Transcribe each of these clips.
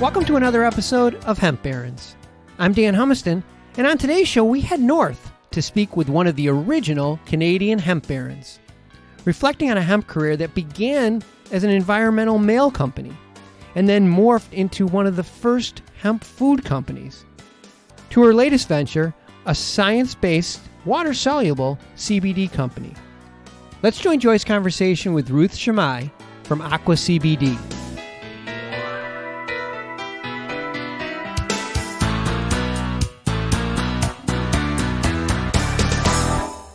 Welcome to another episode of Hemp Barons. I'm Dan Humiston, and on today's show we head north to speak with one of the original Canadian hemp barons, reflecting on a hemp career that began as an environmental mail company and then morphed into one of the first hemp food companies, to her latest venture, a science-based, water-soluble CBD company. Let's join Joy's conversation with Ruth Shamai'smail from Aqua CBD.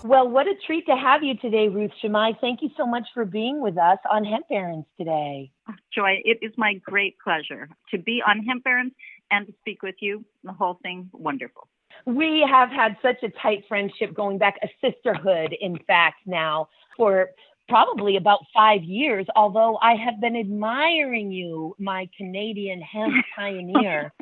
Well, what a treat to have you today, Ruth Shamai'smail. Thank you so much for being with us on Hemp Barons today. Joy, it is my great pleasure to be on Hemp Barons and to speak with you. The whole thing, wonderful. We have had such a tight friendship going back, a sisterhood, in fact, now for probably about 5 years, although I have been admiring you, my Canadian hemp pioneer,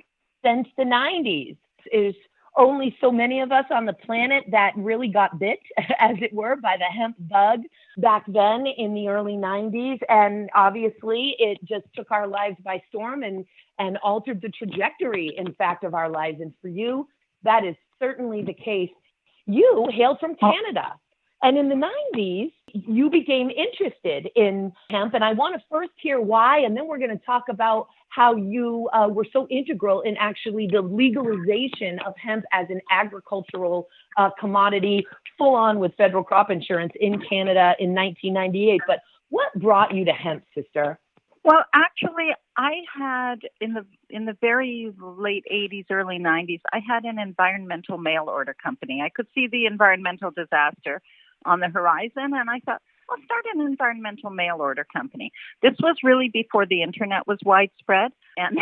since the 90s. There's only so many of us on the planet that really got bit, as it were, by the hemp bug back then in the early 90s. And obviously, it just took our lives by storm and altered the trajectory, in fact, of our lives. And for you, that is certainly the case. You hailed from Canada. And in the 90s, you became interested in hemp. And I want to first hear why, and then we're going to talk about how you were so integral in actually the legalization of hemp as an agricultural commodity, full on with federal crop insurance in Canada in 1998. But what brought you to hemp, sister? Well, actually, I had in the very late 80s, early 90s, I had an environmental mail order company. I could see the environmental disaster on the horizon, and I thought, I'll start an environmental mail order company. This was really before the internet was widespread, and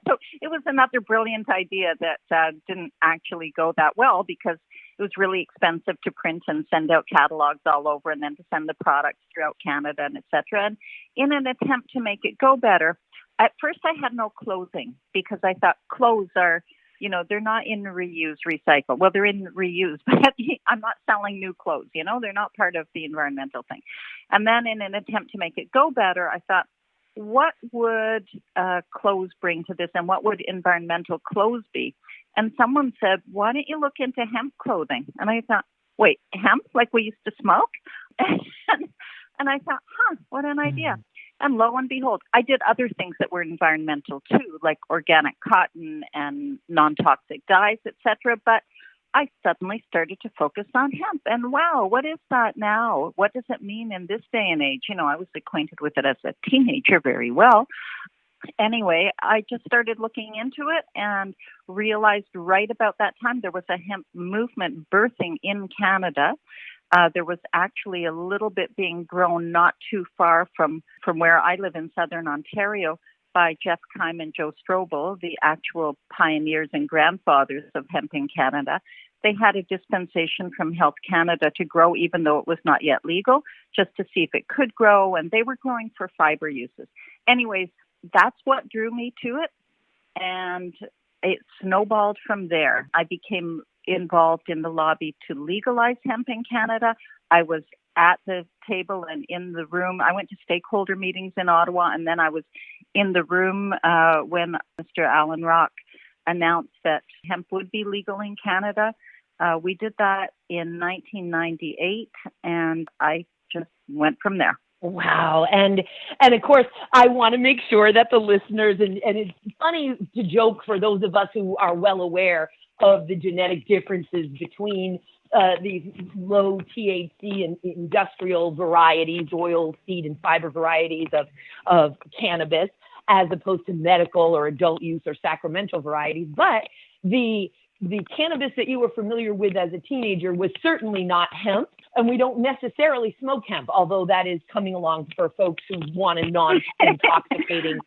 so it was another brilliant idea that didn't actually go that well because it was really expensive to print and send out catalogs all over and then to send the products throughout Canada and et cetera. And in an attempt to make it go better, at first I had no clothing because I thought clothes are, they're not in reuse, recycle. Well, they're in reuse, but I'm not selling new clothes. They're not part of the environmental thing. And then in an attempt to make it go better, I thought, what would clothes bring to this and what would environmental clothes be? And someone said, why don't you look into hemp clothing? And I thought, wait, hemp like we used to smoke? And I thought, what an idea. And lo and behold, I did other things that were environmental too, like organic cotton and non-toxic dyes, etc. But I suddenly started to focus on hemp. And wow, what is that now? What does it mean in this day and age? I was acquainted with it as a teenager very well. Anyway, I just started looking into it and realized right about that time there was a hemp movement birthing in Canada. There was actually a little bit being grown not too far from where I live in southern Ontario by Jeff Keim and Joe Strobel, the actual pioneers and grandfathers of hemp in Canada. They had a dispensation from Health Canada to grow, even though it was not yet legal, just to see if it could grow, and they were growing for fiber uses. Anyways, that's what drew me to it, and it snowballed from there. I became involved in the lobby to legalize hemp in Canada. I was at the table and in the room. I went to stakeholder meetings in Ottawa, and then I was in the room when Mr. Alan Rock announced that hemp would be legal in Canada. We did that in 1998, and I just went from there. Wow. And of course, I want to make sure that the listeners, and it's funny to joke for those of us who are well aware of the genetic differences between these low THC and industrial varieties, oil, seed, and fiber varieties of cannabis, as opposed to medical or adult use or sacramental varieties. But the cannabis that you were familiar with as a teenager was certainly not hemp. And we don't necessarily smoke hemp, although that is coming along for folks who want a non-intoxicating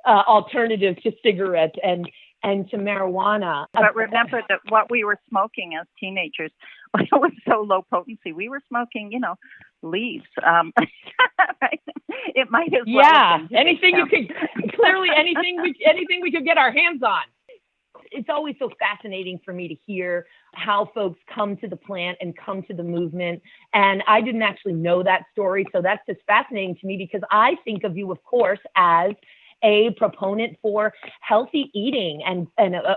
alternative to cigarettes and to marijuana. But remember that what we were smoking as teenagers was so low potency. We were smoking, leaves. Right? It might as well. Yeah, anything you could. Clearly, anything we could get our hands on. It's always so fascinating for me to hear how folks come to the plant and come to the movement. And I didn't actually know that story. So that's just fascinating to me because I think of you, of course, as a proponent for healthy eating and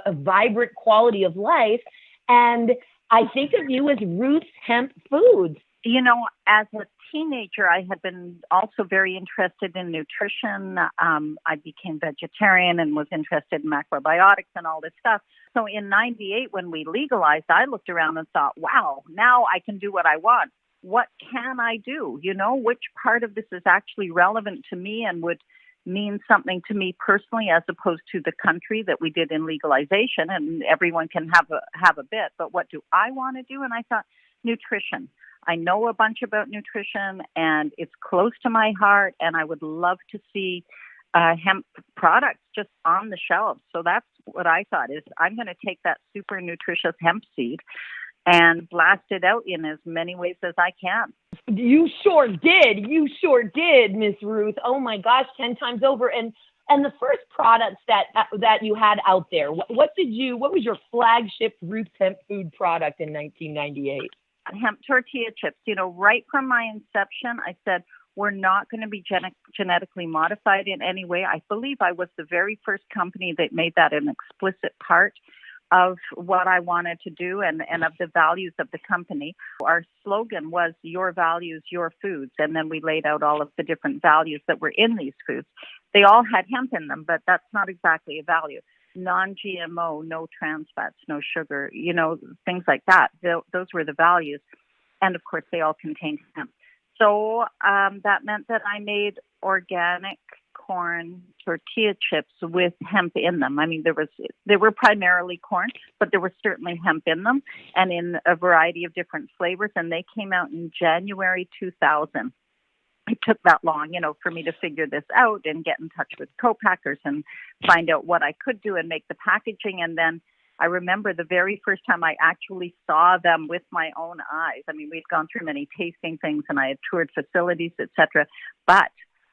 a vibrant quality of life. And I think of you as Ruth's Hemp Foods. You know, as a teenager, I had been also very interested in nutrition. I became vegetarian and was interested in macrobiotics and all this stuff. So in 98, when we legalized, I looked around and thought, wow, now I can do what I want. What can I do? You know, which part of this is actually relevant to me and would mean something to me personally, as opposed to the country that we did in legalization, and everyone can have a bit. But what do I want to do? And I thought, nutrition. I know a bunch about nutrition, and it's close to my heart, and I would love to see hemp products just on the shelves. So that's what I thought, is I'm going to take that super nutritious hemp seed and blast it out in as many ways as I can. You sure did. You sure did, Miss Ruth. Oh my gosh, 10 times over. And the first products that you had out there, what was your flagship Ruth's Hemp Food product in 1998? Hemp tortilla chips. You know, right from my inception, I said, we're not going to be genetically modified in any way. I believe I was the very first company that made that an explicit part of what I wanted to do and of the values of the company. Our slogan was your values, your foods. And then we laid out all of the different values that were in these foods. They all had hemp in them, but that's not exactly a value. Non-GMO, no trans fats, no sugar, you know, things like that. Those were the values. And of course, they all contained hemp. So that meant that I made organic corn tortilla chips with hemp in them. I mean, they were primarily corn, but there was certainly hemp in them, and in a variety of different flavors. And they came out in January 2000. It took that long, you know, for me to figure this out and get in touch with co-packers and find out what I could do and make the packaging. And then I remember the very first time I actually saw them with my own eyes. I mean, we'd gone through many tasting things and I had toured facilities, etc. But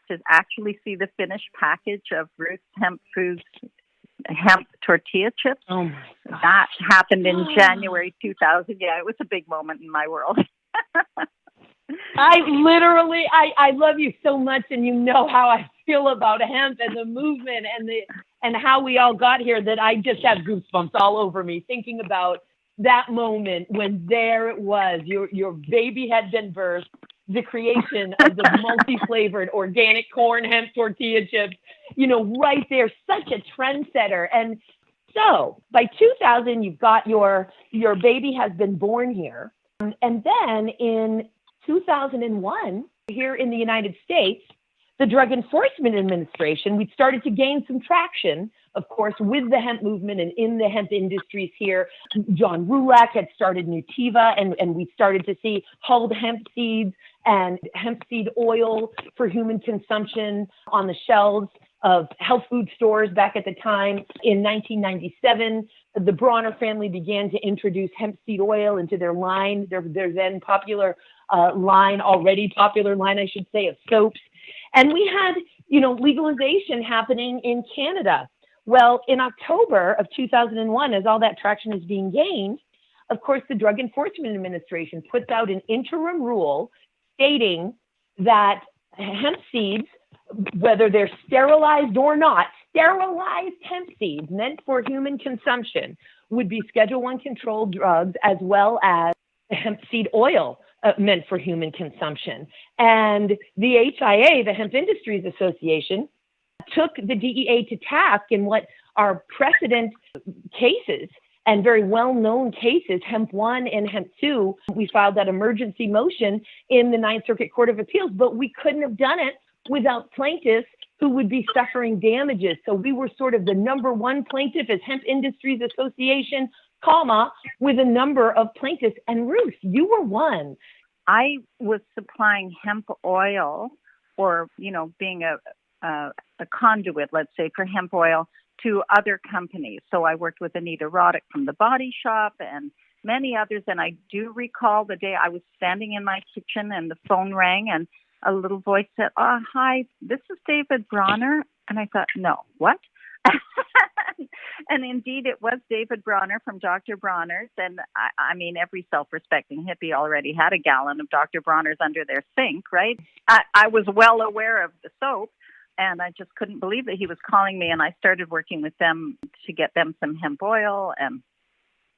to actually see the finished package of Ruth's Hemp Foods hemp tortilla chips, oh my God, that happened in January 2000. Yeah, it was a big moment in my world. I love you so much, and you know how I feel about hemp and the movement and how we all got here, that I just have goosebumps all over me thinking about that moment when there it was, your baby had been birthed, the creation of the multi-flavored organic corn hemp tortilla chips, you know, right there, such a trendsetter. And so by 2000, you've got your baby has been born here. And then in 2001, here in the United States, the Drug Enforcement Administration, we started to gain some traction, of course, with the hemp movement and in the hemp industries here. John Rulak had started Nutiva, and we started to see hulled hemp seeds and hemp seed oil for human consumption on the shelves of health food stores back at the time. In 1997, the Bronner family began to introduce hemp seed oil into their line, their then popular already popular line, I should say, of soaps. And we had, you know, legalization happening in Canada. Well, in October of 2001, as all that traction is being gained, of course, the Drug Enforcement Administration puts out an interim rule stating that hemp seeds, whether they're sterilized or not, sterilized hemp seeds meant for human consumption would be Schedule I controlled drugs, as well as hemp seed oil meant for human consumption. And the HIA, the Hemp Industries Association, took the DEA to task in what are precedent cases and very well-known cases, Hemp 1 and Hemp 2. We filed that emergency motion in the Ninth Circuit Court of Appeals, but we couldn't have done it without plaintiffs who would be suffering damages. So we were sort of the number one plaintiff as Hemp Industries Association, with a number of plaintiffs. And Ruth, you were one. I was supplying hemp oil, or, you know, being a conduit, let's say, for hemp oil to other companies. So I worked with Anita Roddick from The Body Shop and many others. And I do recall the day I was standing in my kitchen and the phone rang and a little voice said, "Oh, hi, this is David Bronner." And I thought, no, what? And indeed, it was David Bronner from Dr. Bronner's. And I mean, every self-respecting hippie already had a gallon of Dr. Bronner's under their sink, right? I was well aware of the soap, And I just couldn't believe that he was calling me. And I started working with them to get them some hemp oil.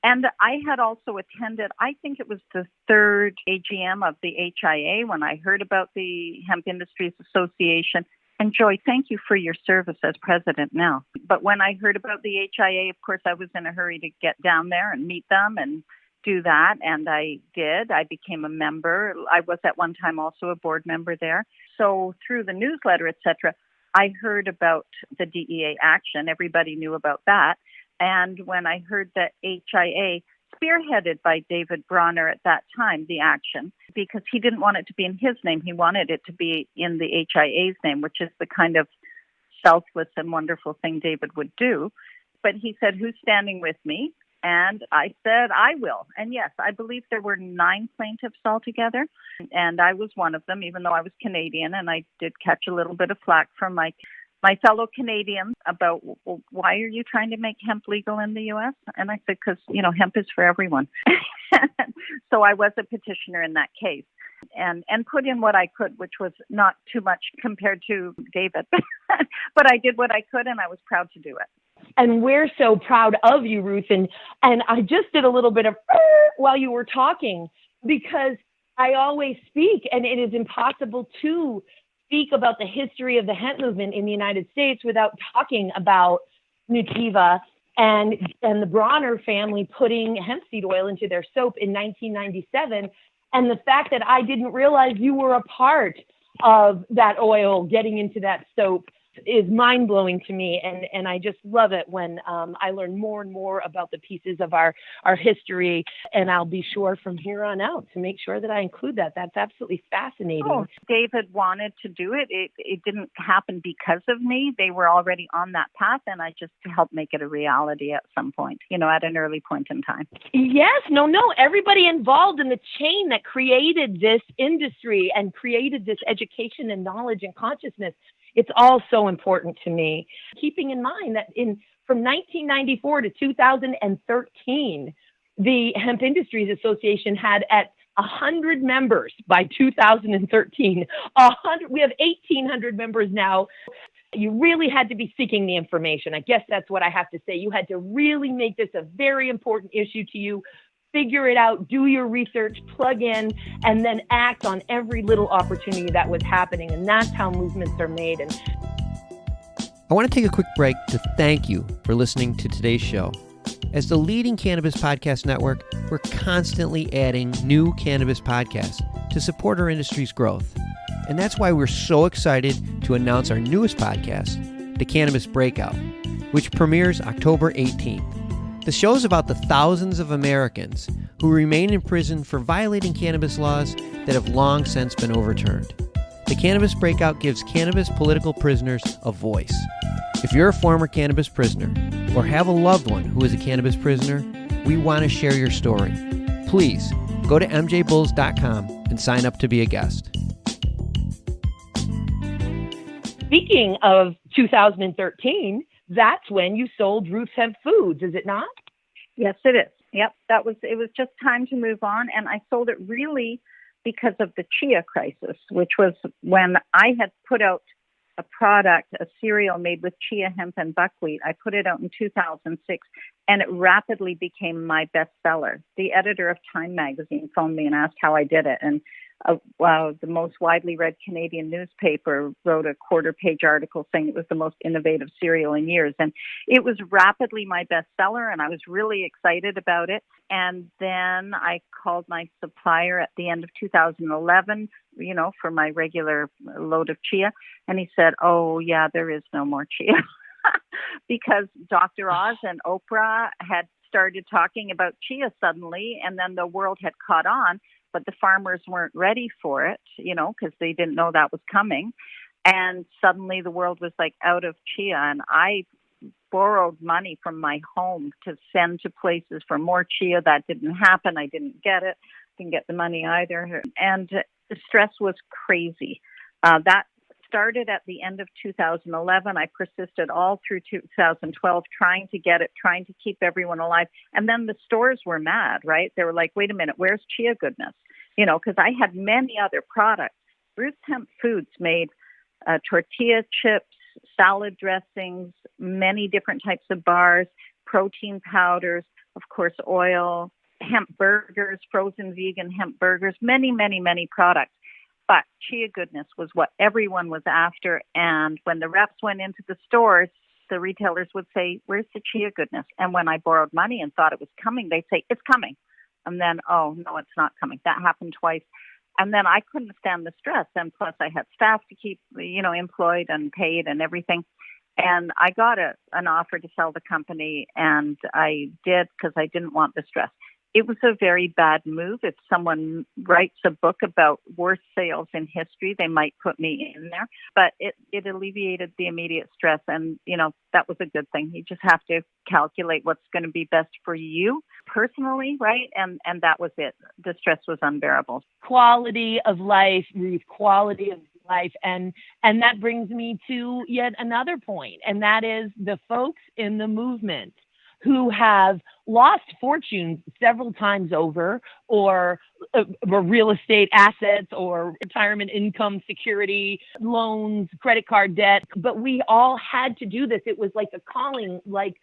And I had also attended, I think it was the third AGM of the HIA when I heard about the Hemp Industries Association. And Joy, thank you for your service as president now. But when I heard about the HIA, of course, I was in a hurry to get down there and meet them and do that. And I did. I became a member. I was at one time also a board member there. So through the newsletter, etc., I heard about the DEA action. Everybody knew about that. And when I heard that HIA, spearheaded by David Bronner at that time, the action, because he didn't want it to be in his name. He wanted it to be in the HIA's name, which is the kind of selfless and wonderful thing David would do. But he said, who's standing with me? And I said, I will. And yes, I believe there were 9 plaintiffs altogether. And I was one of them, even though I was Canadian. And I did catch a little bit of flack from my fellow Canadians about, well, why are you trying to make hemp legal in the U.S.? And I said, because, hemp is for everyone. So I was a petitioner in that case and put in what I could, which was not too much compared to David. But I did what I could, and I was proud to do it. And we're so proud of you, Ruth. And I just did a little bit of while you were talking, because I always speak, and it is impossible to speak about the history of the hemp movement in the United States without talking about Nutiva and the Bronner family putting hemp seed oil into their soap in 1997. And the fact that I didn't realize you were a part of that oil getting into that soap is mind-blowing to me. And I just love it when I learn more and more about the pieces of our history. And I'll be sure from here on out to make sure that I include that. That's absolutely fascinating. Oh, David wanted to do it. It didn't happen because of me. They were already on that path, and I just helped make it a reality at some point, at an early point in time. Yes, no, everybody involved in the chain that created this industry and created this education and knowledge and consciousness. It's all so important to me, keeping in mind that from 1994 to 2013, the Hemp Industries Association had at 100 members by 2013. We have 1,800 members now. You really had to be seeking the information. I guess that's what I have to say. You had to really make this a very important issue to you. Figure it out, do your research, plug in, and then act on every little opportunity that was happening. And that's how movements are made. And I want to take a quick break to thank you for listening to today's show. As the leading cannabis podcast network, we're constantly adding new cannabis podcasts to support our industry's growth. And that's why we're so excited to announce our newest podcast, the Cannabis Breakout, which premieres October 18th. The show is about the thousands of Americans who remain in prison for violating cannabis laws that have long since been overturned. The Cannabis Breakout gives cannabis political prisoners a voice. If you're a former cannabis prisoner or have a loved one who is a cannabis prisoner, we want to share your story. Please go to MJBulls.com and sign up to be a guest. Speaking of 2013, that's when you sold Ruth Hemp Foods, is it not? Yes, it is. Yep, it was just time to move on. And I sold it really because of the chia crisis, which was when I had put out a product, a cereal made with chia, hemp, and buckwheat. I put it out in 2006, and it rapidly became my bestseller. The editor of Time magazine phoned me and asked how I did it. And the most widely read Canadian newspaper wrote a quarter-page article saying it was the most innovative cereal in years. And it was rapidly my bestseller, and I was really excited about it. And then I called my supplier at the end of 2011, for my regular load of chia. And he said, oh, yeah, there is no more chia. Because Dr. Oz and Oprah had started talking about chia suddenly, and then the world had caught on. But the farmers weren't ready for it, because they didn't know that was coming. And suddenly the world was out of chia. And I borrowed money from my home to send to places for more chia. That didn't happen. I didn't get it. Didn't get the money either. And the stress was crazy. That started at the end of 2011. I persisted all through 2012 trying to get it, trying to keep everyone alive. And then the stores were mad, right? They were like, wait a minute, where's chia goodness? Because I had many other products. Ruth Hemp Foods made tortilla chips, salad dressings, many different types of bars, protein powders, of course, oil, hemp burgers, frozen vegan hemp burgers, many, many, many products. But Chia Goodness was what everyone was after. And when the reps went into the stores, the retailers would say, "Where's the Chia Goodness?" And when I borrowed money and thought it was coming, they'd say, "It's coming." And then, "Oh, no, it's not coming." That happened twice. And then I couldn't stand the stress. And plus I had staff to keep, employed and paid and everything. And I got an offer to sell the company, and I did because I didn't want the stress. It was a very bad move. If someone writes a book about worst sales in history, they might put me in there. But it alleviated the immediate stress, and, that was a good thing. You just have to calculate what's going to be best for you personally, right? And that was it. The stress was unbearable. Quality of life, Ruth, quality of life. And that brings me to yet another point, and that is the folks in the movement who have lost fortunes several times over, or real estate assets, or retirement income security, loans, credit card debt. But we all had to do this. It was like a calling, like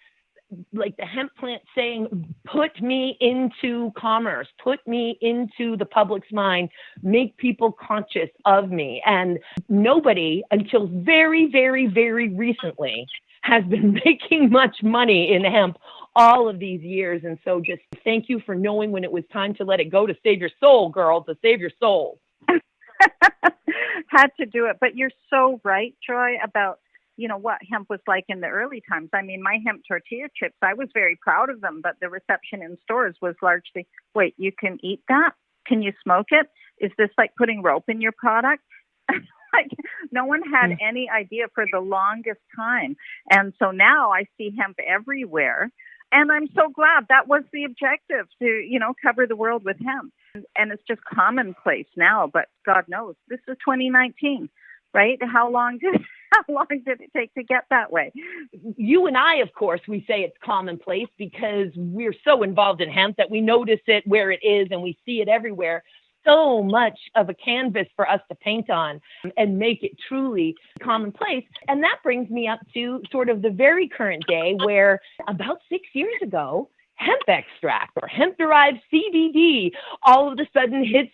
the hemp plant saying, "Put me into commerce, put me into the public's mind, make people conscious of me." And nobody until very, very, very recently has been making much money in hemp all of these years. And so just thank you for knowing when it was time to let it go, to save your soul, girl, to save your soul. Had to do it. But you're so right, Joy, about what hemp was like in the early times. I mean, my hemp tortilla chips, I was very proud of them, but the reception in stores was largely, "Wait, you can eat that? Can you smoke it? Is this like putting rope in your product?" Like, no one had any idea for the longest time. And so now I see hemp everywhere. And I'm so glad that was the objective, to, cover the world with hemp. And it's just commonplace now, but God knows, this is 2019, right? How long did it take to get that way? You and I, of course, we say it's commonplace because we're so involved in hemp that we notice it where it is and we see it everywhere. So much of a canvas for us to paint on and make it truly commonplace. And that brings me up to sort of the very current day, where about 6 years ago, hemp extract or hemp-derived CBD all of a sudden hits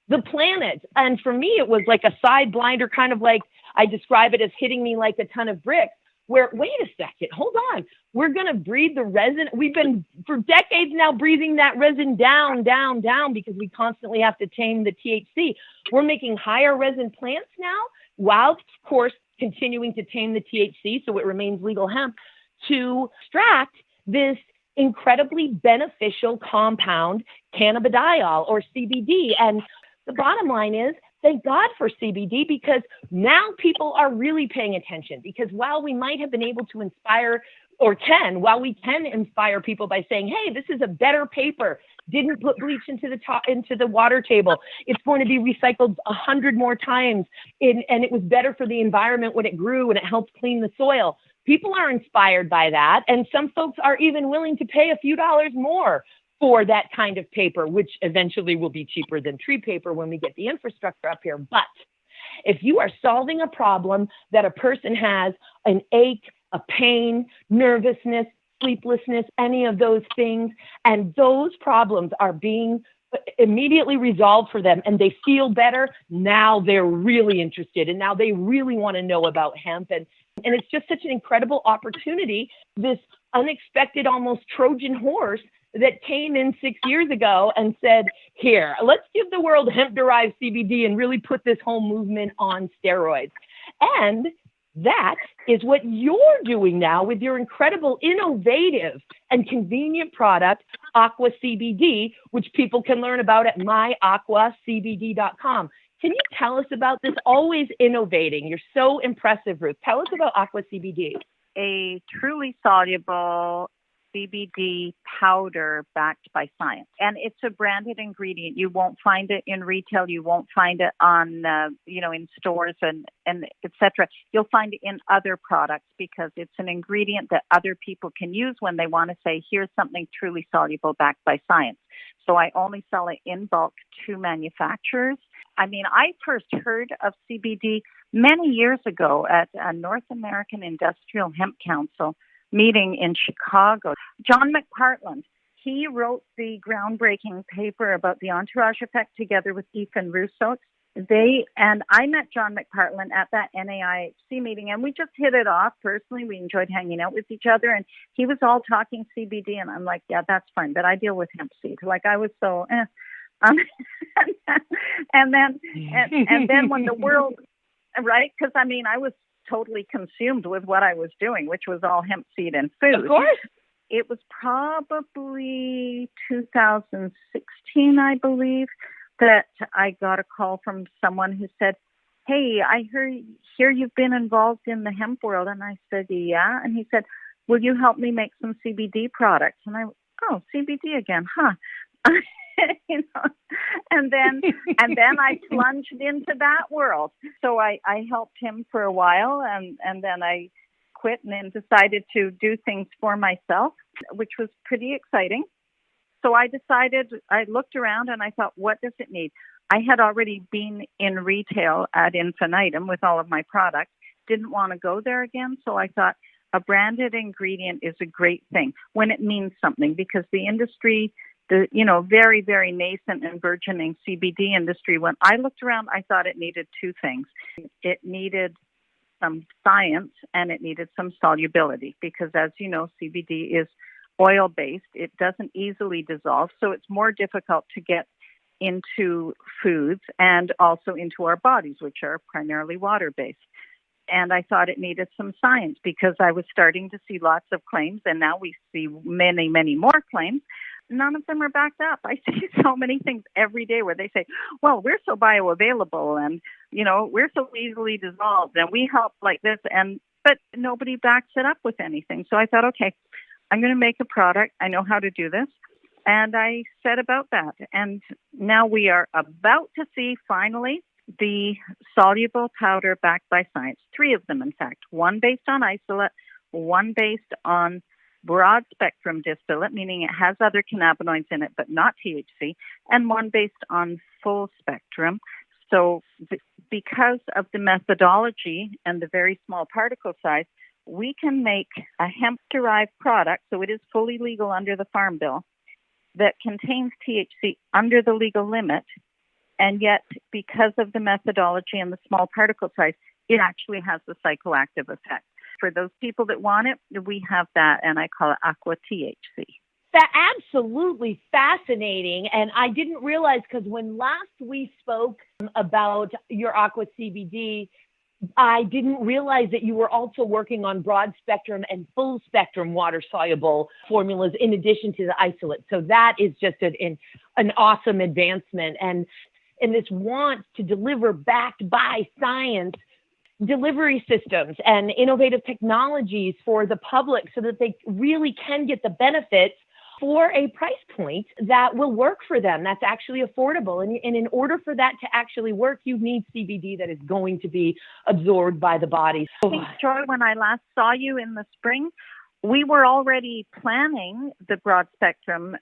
the planet. And for me, it was like a side blinder, kind of like I describe it as hitting me like a ton of bricks, where, wait a second, hold on. We're going to breathe the resin. We've been for decades now breathing that resin down, because we constantly have to tame the THC. We're making higher resin plants now, while, of course, continuing to tame the THC so it remains legal hemp, to extract this incredibly beneficial compound, cannabidiol or CBD. And the bottom line is, thank God for CBD, because now people are really paying attention. Because while we might have been able to inspire, while we can inspire people by saying, "Hey, this is a better paper, didn't put bleach into the water table, it's going to be recycled 100 more times, and it was better for the environment when it grew and it helped clean the soil." People are inspired by that, and some folks are even willing to pay a few dollars more for that kind of paper, which eventually will be cheaper than tree paper when we get the infrastructure up here. But if you are solving a problem that a person has, an ache, a pain, nervousness, sleeplessness, any of those things, and those problems are being immediately resolved for them and they feel better, now they're really interested, and now they really want to know about hemp. And it's just such an incredible opportunity, this unexpected, almost Trojan horse that came in 6 years ago and said, "Here, let's give the world hemp-derived CBD and really put this whole movement on steroids." And that is what you're doing now with your incredible, innovative, and convenient product, Aqua CBD, which people can learn about at myaquacbd.com. Can you tell us about this? Always innovating. You're so impressive, Ruth. Tell us about Aqua CBD. A truly soluble CBD powder backed by science. And it's a branded ingredient. You won't find it in retail. You won't find it on, in stores and et cetera. You'll find it in other products because it's an ingredient that other people can use when they want to say, "Here's something truly soluble backed by science." So I only sell it in bulk to manufacturers. I mean, I first heard of CBD many years ago at a North American Industrial Hemp Council meeting in Chicago. John McPartland, he wrote the groundbreaking paper about the entourage effect together with Ethan Russo. And I met John McPartland at that NAIHC meeting, and we just hit it off personally. We enjoyed hanging out with each other, and he was all talking CBD, and I'm like, yeah, that's fine, but I deal with hemp seed. Like, I was so, and then when the world, right? Because I mean, I was totally consumed with what I was doing, which was all hemp seed and food. Of course. It was probably 2016, I believe, that I got a call from someone who said, hey, I hear you've been involved in the hemp world. And I said, yeah. And he said, will you help me make some CBD products? And CBD again, huh? You know, and then I plunged into that world. So I helped him for a while, and then I quit and then decided to do things for myself, which was pretty exciting. So I looked around and I thought, what does it need? I had already been in retail ad infinitum with all of my products, didn't want to go there again. So I thought a branded ingredient is a great thing when it means something, because the industry, very, very nascent and burgeoning CBD industry, when I looked around, I thought it needed two things. It needed some science and it needed some solubility, because as you know, CBD is oil-based. It doesn't easily dissolve, so it's more difficult to get into foods and also into our bodies, which are primarily water-based. And I thought it needed some science, because I was starting to see lots of claims, and now we see many, many more claims. None of them are backed up. I see so many things every day where they say, well, we're so bioavailable and, we're so easily dissolved and we help like this. But nobody backs it up with anything. So I thought, okay, I'm going to make a product. I know how to do this. And I set about that. And now we are about to see, finally, the soluble powder backed by science. 3 of them, in fact. One based on isolate, one based on broad spectrum distillate, meaning it has other cannabinoids in it, but not THC, and one based on full spectrum. So because of the methodology and the very small particle size, we can make a hemp-derived product, so it is fully legal under the Farm Bill, that contains THC under the legal limit, and yet because of the methodology and the small particle size, it actually has the psychoactive effect. For those people that want it, we have that, and I call it Aqua THC. That's absolutely fascinating. And I didn't realize, because when last we spoke about your Aqua CBD, I didn't realize that you were also working on broad spectrum and full spectrum water soluble formulas in addition to the isolate. So that is just an awesome advancement. And this want to deliver backed by science delivery systems and innovative technologies for the public so that they really can get the benefits for a price point that will work for them, that's actually affordable. And in order for that to actually work, you need CBD that is going to be absorbed by the body. I think, Joy, when I last saw you in the spring, we were already planning the broad spectrum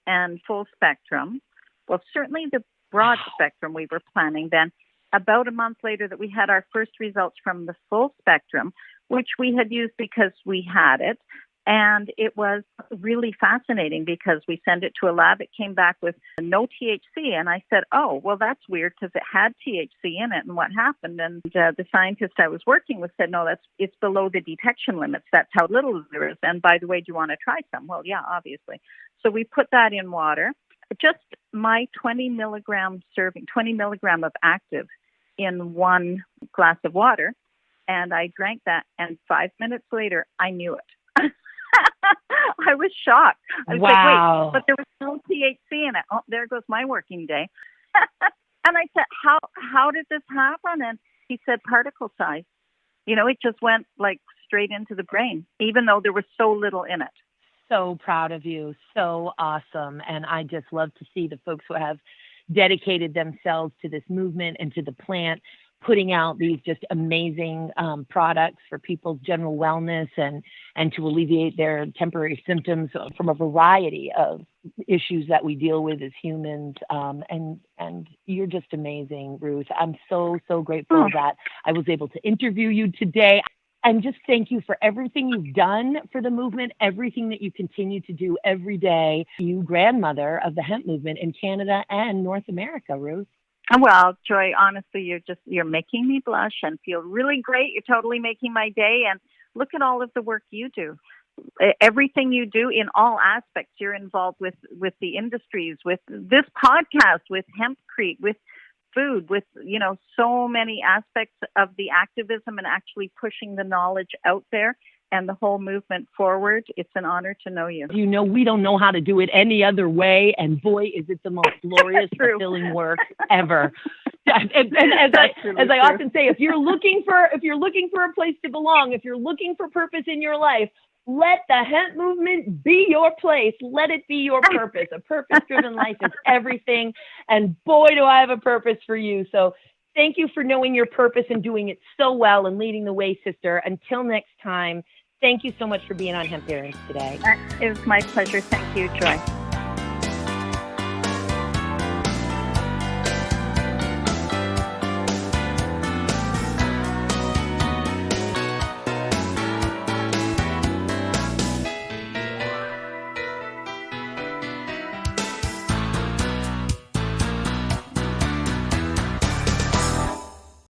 and full spectrum. Well, certainly the broad spectrum we were planning then. About a month later that we had our first results from the full spectrum, which we had used because we had it. And it was really fascinating because we sent it to a lab. It came back with no THC. And I said, oh, well, that's weird because it had THC in it. And what happened? And the scientist I was working with said, no, it's below the detection limits. That's how little there is. And by the way, do you want to try some? Well, yeah, obviously. So we put that in water. Just my 20 milligram of active in one glass of water. And I drank that. And 5 minutes later, I knew it. I was shocked. I was wow. like, wait, but there was no THC in it. Oh, there goes my working day. And I said, how did this happen? And he said, particle size. It just went like straight into the brain, even though there was so little in it. So proud of you. So awesome. And I just love to see the folks who have dedicated themselves to this movement and to the plant putting out these just amazing products for people's general wellness and to alleviate their temporary symptoms from a variety of issues that we deal with as humans. And you're just amazing, Ruth. I'm so grateful that I was able to interview you today. And just thank you for everything you've done for the movement, everything that you continue to do every day. You grandmother of the hemp movement in Canada and North America, Ruth. Well, Joy, honestly, you're making me blush and feel really great. You're totally making my day. And look at all of the work you do. Everything you do in all aspects, you're involved with the industries, with this podcast, with Hempcrete, with food, with, so many aspects of the activism and actually pushing the knowledge out there and the whole movement forward. It's an honor to know you. We don't know how to do it any other way. And boy, is it the most glorious, fulfilling work ever. And as I often say, if you're looking for a place to belong, if you're looking for purpose in your life, let the hemp movement be your place. Let it be your purpose. A purpose-driven life is everything. And boy, do I have a purpose for you. So thank you for knowing your purpose and doing it so well and leading the way, sister. Until next time, thank you so much for being on Hemp Barons today. It was my pleasure. Thank you, Joy.